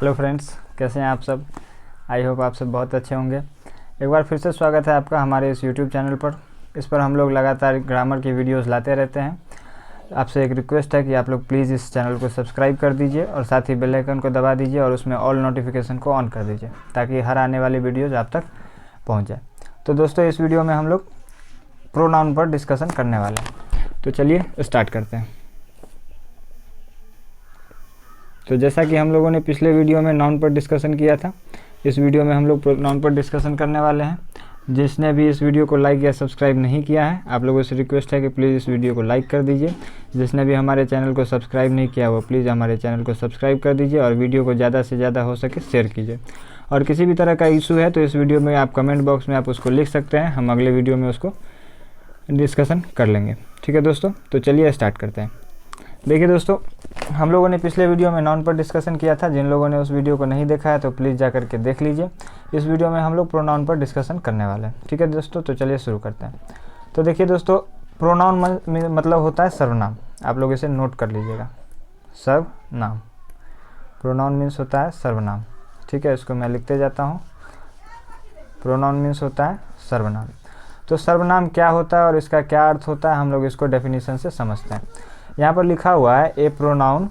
Hello friends, कैसे हैं आप सब। आई होप आप सब बहुत अच्छे होंगे। एक बार फिर से स्वागत है आपका हमारे इस यूट्यूब चैनल पर। इस पर हम लोग लगातार ग्रामर की वीडियोस लाते रहते हैं। आपसे एक रिक्वेस्ट है कि आप लोग प्लीज़ इस चैनल को सब्सक्राइब कर दीजिए और साथ ही बेल आइकन को दबा दीजिए और उसमें ऑल नोटिफिकेशन को ऑन कर दीजिए ताकि हर आने वाली वीडियोज़ आप तक पहुँच जाए। तो दोस्तों, इस वीडियो में हम लोग प्रोनाउन पर डिस्कशन करने वाले हैं। तो चलिए स्टार्ट करते हैं। तो जैसा कि हम लोगों ने पिछले वीडियो में नाउन पर डिस्कशन किया था, इस वीडियो में हम लोग प्रोनाउन पर डिस्कशन करने वाले हैं। जिसने भी इस वीडियो को लाइक या सब्सक्राइब नहीं किया है, आप लोगों से रिक्वेस्ट है कि प्लीज़ इस वीडियो को लाइक कर दीजिए। जिसने भी हमारे चैनल को सब्सक्राइब नहीं किया वो प्लीज़ हमारे चैनल को सब्सक्राइब कर दीजिए और वीडियो को ज़्यादा से ज़्यादा हो सके शेयर कीजिए। और किसी भी तरह का इशू है तो इस वीडियो में आप कमेंट बॉक्स में आप उसको लिख सकते हैं, हम अगले वीडियो में उसको डिस्कशन कर लेंगे। ठीक है दोस्तों, तो चलिए स्टार्ट करते हैं। देखिए दोस्तों, हम लोगों ने पिछले वीडियो में नाउन पर डिस्कशन किया था। जिन लोगों ने उस वीडियो को नहीं देखा है तो प्लीज़ जा करके देख लीजिए। इस वीडियो में हम लोग प्रोनाउन पर डिस्कशन करने वाले हैं। ठीक है दोस्तों, तो चलिए शुरू करते हैं। तो देखिए दोस्तों, प्रोनाउन मतलब होता है सर्वनाम। आप लोग इसे नोट कर लीजिएगा, सर्वनाम। प्रोनाउन मीन्स होता है सर्वनाम। ठीक है, इसको मैं लिखते जाता हूँ। प्रोनाउन मीन्स होता है सर्वनाम। तो सर्वनाम क्या होता है और इसका क्या अर्थ होता है, हम लोग इसको डेफिनेशन से समझते हैं। यहाँ पर लिखा हुआ है, a pronoun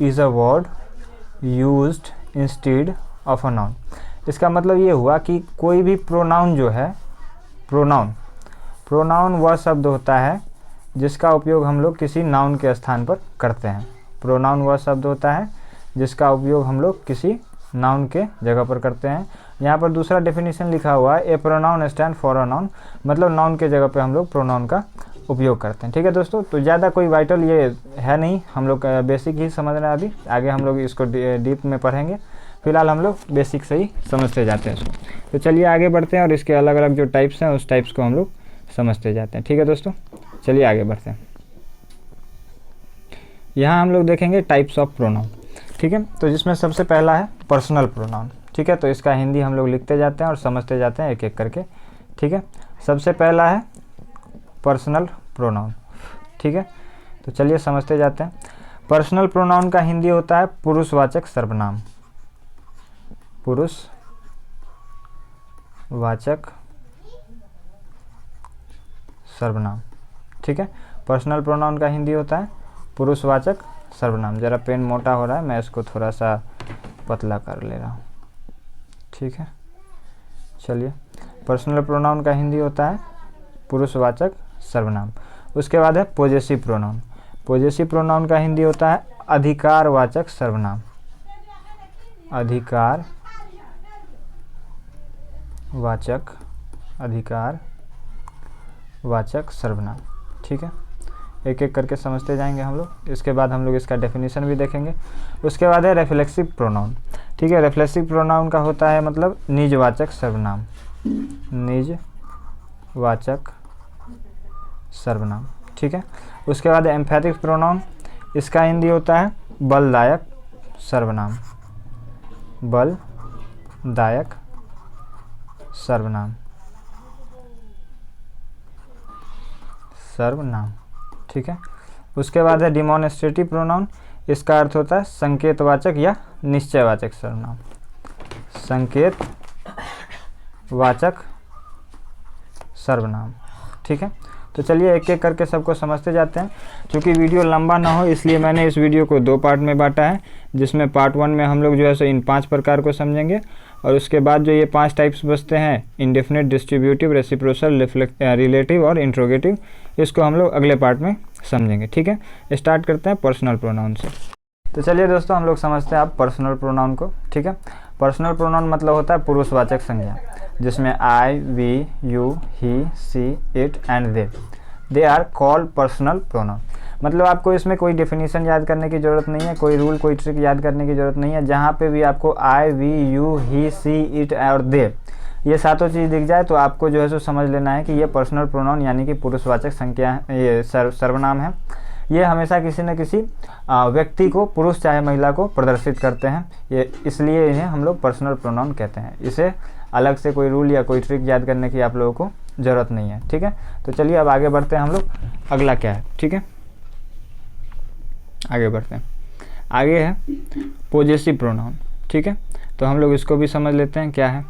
is a word used instead of a noun. इसका मतलब ये हुआ कि कोई भी प्रोनाउन जो है, प्रोनाउन वह शब्द होता है जिसका उपयोग हम लोग किसी नाउन के स्थान पर करते हैं। प्रोनाउन वह शब्द होता है जिसका उपयोग हम लोग किसी नाउन के जगह पर करते हैं। यहाँ पर दूसरा डेफिनेशन लिखा हुआ है, a pronoun stand for a noun. मतलब नाउन के जगह पे हम लोग प्रोनाउन का उपयोग करते हैं। ठीक है दोस्तों, तो ज़्यादा कोई वाइटल ये है नहीं, हम लोग बेसिक ही समझ रहे हैं। अभी आगे हम लोग इसको डीप में पढ़ेंगे। फिलहाल हम लोग बेसिक से ही समझते जाते हैं इसको। तो चलिए आगे बढ़ते हैं और इसके अलग अलग जो टाइप्स हैं उस टाइप्स को हम लोग समझते जाते हैं। ठीक है दोस्तों, चलिए आगे बढ़ते हैं। यहाँ हम लोग देखेंगे टाइप्स ऑफ प्रोनाउन। ठीक है, तो जिसमें सबसे पहला है पर्सनल प्रोनाउन। ठीक है, तो इसका हिंदी हम लोग लिखते जाते हैं और समझते जाते हैं एक एक करके। ठीक है, सबसे पहला है पर्सनल प्रोनाउन। ठीक है, तो चलिए समझते जाते हैं। पर्सनल प्रोनाउन का हिंदी होता है पुरुषवाचक सर्वनाम। पुरुषवाचक सर्वनाम। ठीक है, पर्सनल प्रोनाउन का हिंदी होता है पुरुषवाचक सर्वनाम। ज़रा पेन मोटा हो रहा है, मैं इसको थोड़ा सा पतला कर ले रहा हूँ। ठीक है, चलिए, पर्सनल प्रोनाउन का हिंदी होता है पुरुषवाचक सर्वनाम। उसके बाद है पॉजेसिव प्रोनाउन। पॉजेसिव प्रोनाउन का हिंदी होता है अधिकारवाचक सर्वनाम। अधिकारवाचक सर्वनाम। ठीक है, एक एक करके समझते जाएंगे हम लोग। इसके बाद हम लोग इसका डेफिनेशन भी देखेंगे। उसके बाद है रिफ्लेक्सिव प्रोनाउन। ठीक है, रिफ्लेक्सिव प्रोनाउन का होता है मतलब निजवाचक सर्वनाम। निजवाचक सर्वनाम। ठीक है, उसके बाद एम्फैटिक प्रोनाउन। इसका हिंदी होता है बलदायक सर्वनाम। बलदायक सर्वनाम। ठीक है, उसके बाद है डिमॉन्स्ट्रेटिव प्रोनाउन। इसका अर्थ होता है संकेतवाचक या निश्चयवाचक सर्वनाम। संकेतवाचक सर्वनाम। ठीक है, तो चलिए एक एक करके सबको समझते जाते हैं। क्योंकि वीडियो लंबा ना हो इसलिए मैंने इस वीडियो को 2 पार्ट में बांटा है। जिसमें पार्ट 1 में हम लोग जो है सो इन 5 प्रकार को समझेंगे और उसके बाद जो ये 5 टाइप्स बचते हैं, इंडेफिनिट, डिस्ट्रीब्यूटिव, रेसिप्रोकल, रिलेटिव और इंट्रोगेटिव, इसको हम लोग अगले पार्ट में समझेंगे। ठीक है, स्टार्ट करते हैं पर्सनल प्रोनाउन से। तो चलिए दोस्तों, हम लोग समझते हैं आप पर्सनल प्रोनाउन को। ठीक है, पर्सनल प्रोनाउन मतलब होता है पुरुषवाचक संज्ञा, जिसमें I, we, you, he, she, it and they are called personal pronoun. मतलब आपको इसमें कोई डेफिनेशन याद करने की ज़रूरत नहीं है, कोई रूल, कोई ट्रिक याद करने की ज़रूरत नहीं है। जहाँ पे भी आपको I, we, you, he, she, it और दे, ये सातों चीज़ दिख जाए तो आपको जो है सो समझ लेना है कि ये पर्सनल प्रोनाउन यानी कि पुरुषवाचक संज्ञा, ये सर्वनाम है। ये हमेशा किसी न किसी व्यक्ति को, पुरुष चाहे महिला को, प्रदर्शित करते हैं। ये इसलिए इन्हें हम लोग पर्सनल प्रोनाउन कहते हैं। इसे अलग से कोई रूल या कोई ट्रिक याद करने की आप लोगों को ज़रूरत नहीं है। ठीक है, तो चलिए अब आगे बढ़ते हैं हम लोग। अगला क्या है, ठीक है, आगे बढ़ते हैं। आगे है पॉजेसिव प्रोनाउन। ठीक है, तो हम लोग इसको भी समझ लेते हैं क्या है।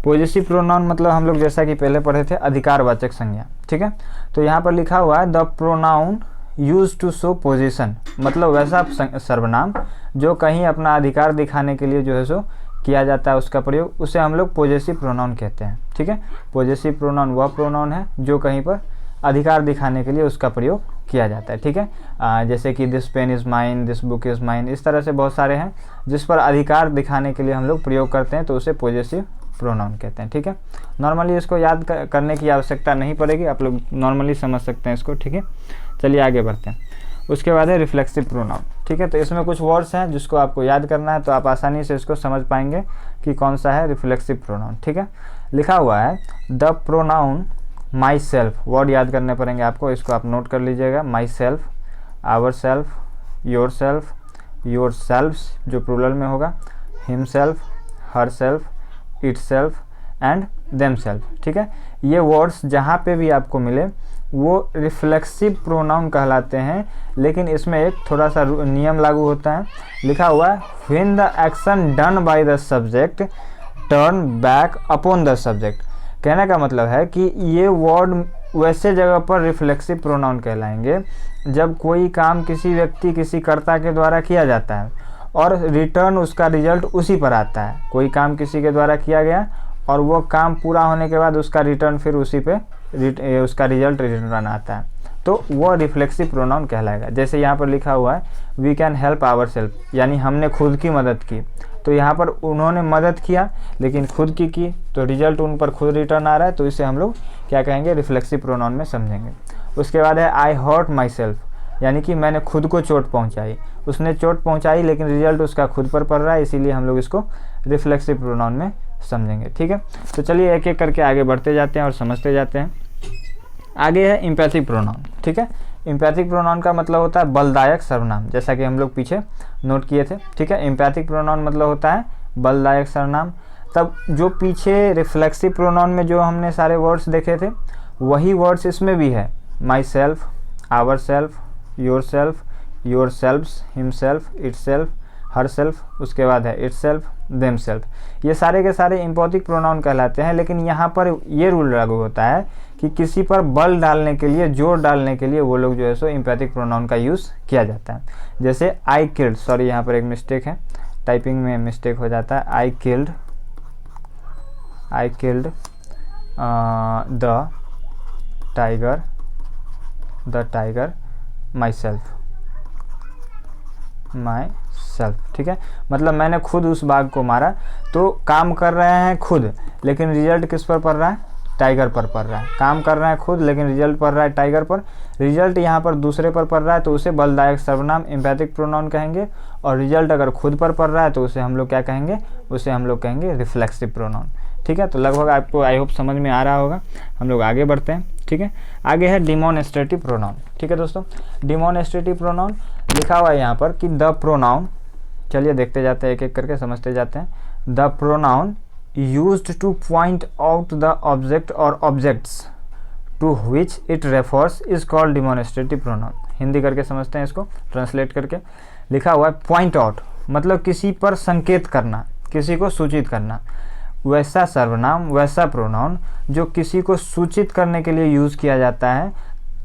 पॉजेसिव प्रोनाउन मतलब हम लोग जैसा कि पहले पढ़े थे अधिकारवाचक संज्ञा, ठीक है। तो यहाँ पर लिखा हुआ है the pronoun use to show position, मतलब वैसा सर्वनाम जो कहीं अपना अधिकार दिखाने के लिए जो है सो किया जाता है उसका प्रयोग, उसे हम लोग पॉजेसिव प्रोनाउन कहते हैं, ठीक है। पॉजेसिव प्रोनाउन वह प्रोनाउन है जो कहीं पर अधिकार दिखाने के लिए उसका प्रयोग किया जाता है, ठीक है। जैसे कि this pen is mine, this book is mine, इस तरह से बहुत सारे हैं जिस पर अधिकार दिखाने के लिए हम लोग प्रयोग करते हैं, तो उसे पॉजेसिव प्रोनाउन कहते हैं, ठीक है। नॉर्मली इसको याद करने की आवश्यकता नहीं पड़ेगी, आप लोग नॉर्मली समझ सकते हैं इसको, ठीक है। चलिए आगे बढ़ते हैं। उसके बाद है रिफ्लेक्सिव प्रोनाउन, ठीक है। तो इसमें कुछ वर्ड्स हैं जिसको आपको याद करना है, तो आप आसानी से इसको समझ पाएंगे कि कौन सा है रिफ्लेक्सिव प्रोनाउन, ठीक है। लिखा हुआ है the pronoun myself, word याद करने पड़ेंगे आपको, इसको आप नोट कर लीजिएगा। Myself, ourself, yourselves जो प्लूरल में होगा, himself, herself, itself and themself, ठीक है। ये वर्ड्स जहाँ पे भी आपको मिले वो रिफ्लेक्सिव प्रोनाउन कहलाते हैं, लेकिन इसमें एक थोड़ा सा नियम लागू होता है। लिखा हुआ है when the action done by the subject turn back upon the subject. कहने का मतलब है कि ये वर्ड वैसे जगह पर रिफ्लेक्सिव प्रोनाउन कहलाएंगे जब कोई काम किसी व्यक्ति किसी कर्ता के द्वारा किया जाता है और रिटर्न उसका रिजल्ट उसी पर आता है। कोई काम किसी के द्वारा किया गया और वो काम पूरा होने के बाद उसका रिटर्न फिर उसी पे उसका रिजल्ट रिटर्न आता है, तो वो रिफ्लेक्सिव प्रोनाउन कहलाएगा। जैसे यहाँ पर लिखा हुआ है we can help ourself, यानी हमने खुद की मदद की। तो यहाँ पर उन्होंने मदद किया लेकिन खुद की तो रिजल्ट उन पर खुद रिटर्न आ रहा है, तो इसे हम लोग क्या कहेंगे, रिफ्लेक्सिव प्रोनाउन में समझेंगे। उसके बाद है आई हर्ट माई सेल्फ, यानी कि मैंने खुद को चोट पहुंचाई। उसने चोट पहुंचाई लेकिन रिजल्ट उसका खुद पर पड़ रहा है, इसीलिए हम लोग इसको रिफ्लेक्सिव प्रोनाउन में समझेंगे, ठीक है। तो चलिए एक एक करके आगे बढ़ते जाते हैं और समझते जाते हैं। आगे है इम्पैथिक प्रोनाउन, ठीक है। इम्पैथिक प्रोनाउन का मतलब होता है बलदायक सर्वनाम, जैसा कि हम लोग पीछे नोट किए थे, ठीक है। इम्पैथिक प्रोनाउन मतलब होता है बलदायक सर्वनाम। तब जो पीछे रिफ्लेक्सिव प्रोनाउन में जो हमने सारे वर्ड्स देखे थे वही वर्ड्स इसमें भी है। Myself, ourself, yourselves, himself, itself, herself, उसके बाद है इट सेल्फ, देम सेल्फ। ये सारे के सारे इम्पैथिक प्रोनाउन कहलाते हैं, लेकिन यहाँ पर ये रूल लागू होता है कि किसी पर बल डालने के लिए, जोर डालने के लिए वो लोग जो है सो इम्पैथिक प्रोनाउन का यूज़ किया जाता है। जैसे आई किल्ड, सॉरी यहाँ पर एक मिस्टेक है, टाइपिंग में मिस्टेक हो जाता है। I killed the tiger my self, ठीक है। मतलब मैंने खुद उस बाघ को मारा। तो काम कर रहे हैं खुद, लेकिन रिजल्ट किस पर पड़ रहा है, टाइगर पर पड़ रहा है। काम कर रहे हैं खुद लेकिन रिजल्ट पड़ रहा है टाइगर पर, रिजल्ट यहाँ पर दूसरे पर पड़ रहा है, तो उसे बलदायक सर्वनाम इम्पैथिक प्रोनाउन कहेंगे। और रिजल्ट अगर खुद पर पड़ रहा है तो उसे हम लोग क्या कहेंगे, उसे हम लोग कहेंगे रिफ्लेक्सिव प्रोनाउन, ठीक है। तो लगभग आपको आई होप समझ में आ रहा होगा। हम लोग आगे बढ़ते हैं, ठीक है। आगे है डिमॉन्स्ट्रेटिव प्रोनाउन, ठीक है दोस्तों। डिमॉन्स्ट्रेटिव प्रोनाउन लिखा हुआ है यहाँ पर कि द प्रोनाउन, चलिए देखते जाते हैं एक एक करके समझते जाते हैं। The pronoun used to point out the object और objects to which it refers is called demonstrative pronoun. Hindi करके समझते हैं इसको, ट्रांसलेट करके। लिखा हुआ है पॉइंट आउट मतलब किसी पर संकेत करना, किसी को सूचित करना। वैसा सर्वनाम, वैसा प्रोनाउन जो किसी को सूचित करने के लिए यूज़ किया जाता है,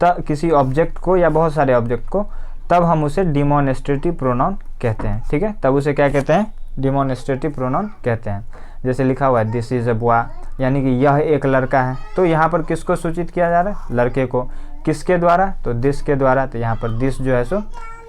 तब किसी ऑब्जेक्ट को या बहुत सारे ऑब्जेक्ट को, तब हम उसे डिमॉन्स्ट्रेटिव प्रोनाउन कहते हैं, ठीक है। तब उसे क्या कहते हैं, डिमॉन्स्ट्रेटिव प्रोनाउन कहते हैं। जैसे लिखा हुआ है दिस इज़ अ बॉय, यानी कि यह एक लड़का है। तो यहाँ पर किसको सूचित किया जा रहा है, लड़के को। किसके द्वारा, तो दिस के द्वारा। तो यहाँ पर दिस जो है सो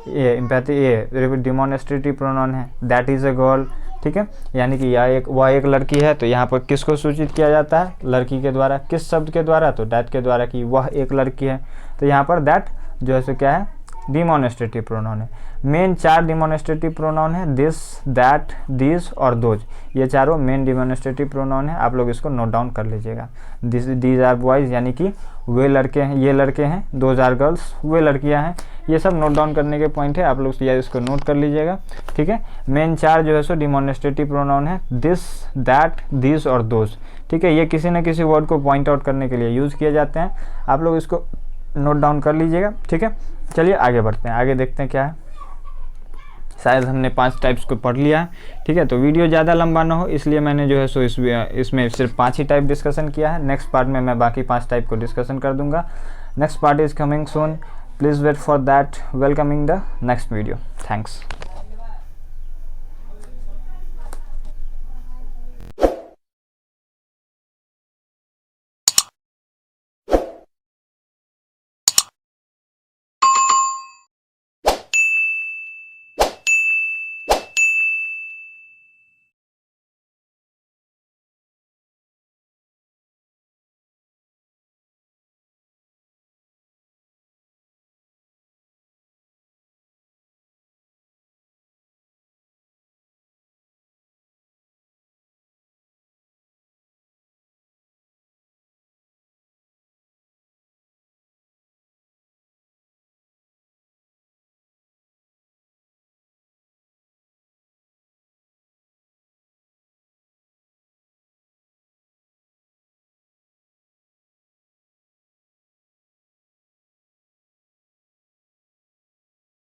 ये डिमॉन्स्ट्रेटिव प्रोनाउन है। दैट इज़ अ गर्ल, ठीक है, यानी कि वह एक लड़की है। तो यहाँ पर किसको सूचित किया जाता है, लड़की के द्वारा। किस शब्द के द्वारा, तो दैट के द्वारा, कि वह एक लड़की है। तो यहाँ पर दैट जो है सो क्या है, डिमॉन्स्ट्रेटिव प्रोनाउन है। मेन 4 डिमॉन्स्ट्रेटिव प्रोनाउन है, दिस, दैट, दिस और दोज। ये चारों मेन डिमॉन्स्ट्रेटिव प्रोनाउन है। आप लोग इसको नोट डाउन कर लीजिएगा। दीज आर बॉयज़, यानी कि वे लड़के हैं, ये लड़के हैं। दोज आर गर्ल्स, वे लड़कियां हैं। ये सब नोट डाउन करने के पॉइंट है, आप लोग इसको नोट कर लीजिएगा, ठीक है। मेन 4 जो है सो डिमॉन्स्ट्रेटिव प्रोनाउन है, दिस, दैट, दिस और दोज, ठीक है। ये किसी न किसी वर्ड को पॉइंट आउट करने के लिए यूज़ किए जाते हैं। आप लोग इसको नोट डाउन कर लीजिएगा, ठीक है। चलिए आगे बढ़ते हैं, आगे देखते हैं क्या है। शायद हमने 5 टाइप्स को पढ़ लिया है, ठीक है। तो वीडियो ज़्यादा लंबा ना हो इसलिए मैंने जो है सो इसमें सिर्फ 5 ही टाइप डिस्कशन किया है। नेक्स्ट पार्ट में मैं बाकी 5 टाइप को डिस्कशन कर दूंगा। Next part is coming soon, please wait for that. Welcoming the next video. Thanks.